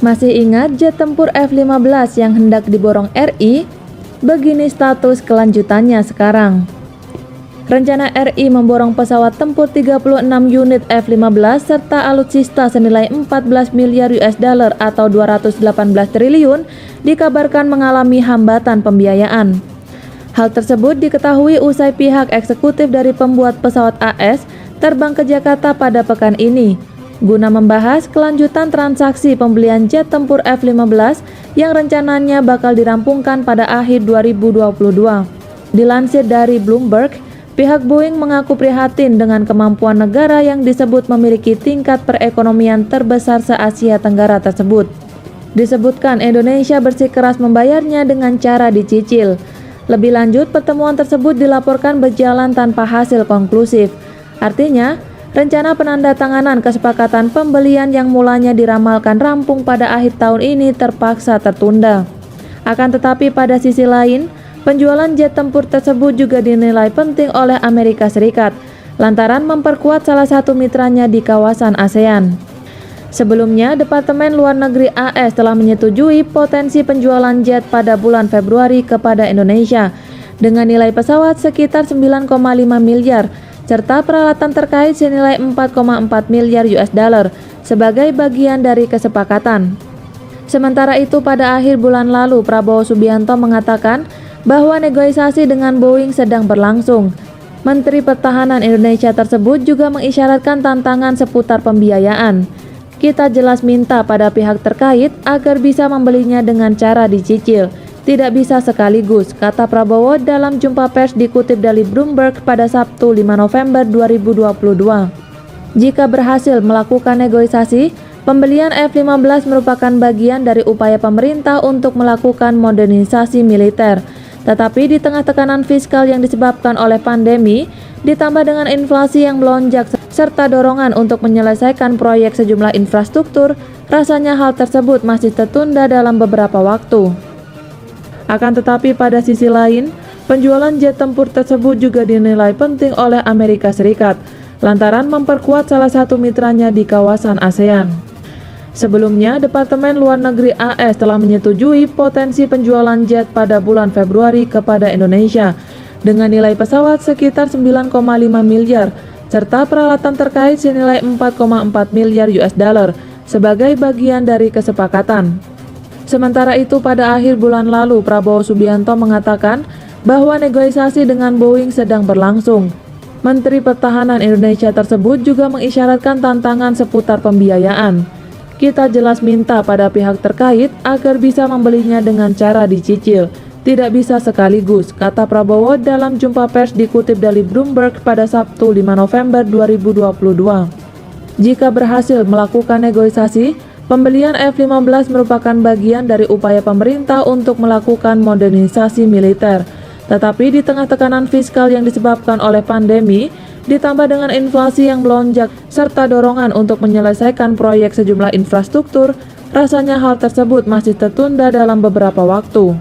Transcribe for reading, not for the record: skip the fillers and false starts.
Masih ingat jet tempur F-15 yang hendak diborong RI? Begini status kelanjutannya sekarang. Rencana RI memborong pesawat tempur 36 unit F-15 serta alutsista senilai 14 miliar US dollar atau 218 triliun dikabarkan mengalami hambatan pembiayaan. Hal tersebut diketahui usai pihak eksekutif dari pembuat pesawat AS terbang ke Jakarta pada pekan ini guna membahas kelanjutan transaksi pembelian jet tempur F-15 yang rencananya bakal dirampungkan pada akhir 2022. Dilansir dari Bloomberg, pihak Boeing mengaku prihatin dengan kemampuan negara yang disebut memiliki tingkat perekonomian terbesar se-Asia Tenggara tersebut. Disebutkan Indonesia bersikeras membayarnya dengan cara dicicil. Lebih lanjut, pertemuan tersebut dilaporkan berjalan tanpa hasil konklusif. Artinya, rencana penandatanganan kesepakatan pembelian yang mulanya diramalkan rampung pada akhir tahun ini terpaksa tertunda. Akan tetapi pada sisi lain, penjualan jet tempur tersebut juga dinilai penting oleh Amerika Serikat, lantaran memperkuat salah satu mitranya di kawasan ASEAN. Sebelumnya, Departemen Luar Negeri AS telah menyetujui potensi penjualan jet pada bulan Februari kepada Indonesia dengan nilai pesawat sekitar 9,5 miliar serta peralatan terkait senilai 4,4 miliar US dollar sebagai bagian dari kesepakatan. Sementara itu pada akhir bulan lalu Prabowo Subianto mengatakan bahwa negosiasi dengan Boeing sedang berlangsung. Menteri Pertahanan Indonesia tersebut juga mengisyaratkan tantangan seputar pembiayaan. Kita jelas minta pada pihak terkait agar bisa membelinya dengan cara dicicil. Tidak bisa sekaligus, kata Prabowo dalam jumpa pers dikutip dari Bloomberg pada Sabtu 5 November 2022. Jika berhasil melakukan negosiasi, pembelian F-15 merupakan bagian dari upaya pemerintah untuk melakukan modernisasi militer. Tetapi di tengah tekanan fiskal yang disebabkan oleh pandemi, ditambah dengan inflasi yang melonjak serta dorongan untuk menyelesaikan proyek sejumlah infrastruktur, rasanya hal tersebut masih tertunda dalam beberapa waktu. Akan tetapi pada sisi lain, penjualan jet tempur tersebut juga dinilai penting oleh Amerika Serikat, lantaran memperkuat salah satu mitranya di kawasan ASEAN. Sebelumnya, Departemen Luar Negeri AS telah menyetujui potensi penjualan jet pada bulan Februari kepada Indonesia dengan nilai pesawat sekitar 9,5 miliar serta peralatan terkait senilai 4,4 miliar US dollar sebagai bagian dari kesepakatan. Sementara itu pada akhir bulan lalu Prabowo Subianto mengatakan bahwa negosiasi dengan Boeing sedang berlangsung. Menteri Pertahanan Indonesia tersebut juga mengisyaratkan tantangan seputar pembiayaan. Kita jelas minta pada pihak terkait agar bisa membelinya dengan cara dicicil. Tidak bisa sekaligus, kata Prabowo dalam jumpa pers dikutip dari Bloomberg pada Sabtu 5 November 2022. Jika berhasil melakukan negosiasi, pembelian F-15 merupakan bagian dari upaya pemerintah untuk melakukan modernisasi militer. Tetapi di tengah tekanan fiskal yang disebabkan oleh pandemi, ditambah dengan inflasi yang melonjak, serta dorongan untuk menyelesaikan proyek sejumlah infrastruktur, rasanya hal tersebut masih tertunda dalam beberapa waktu.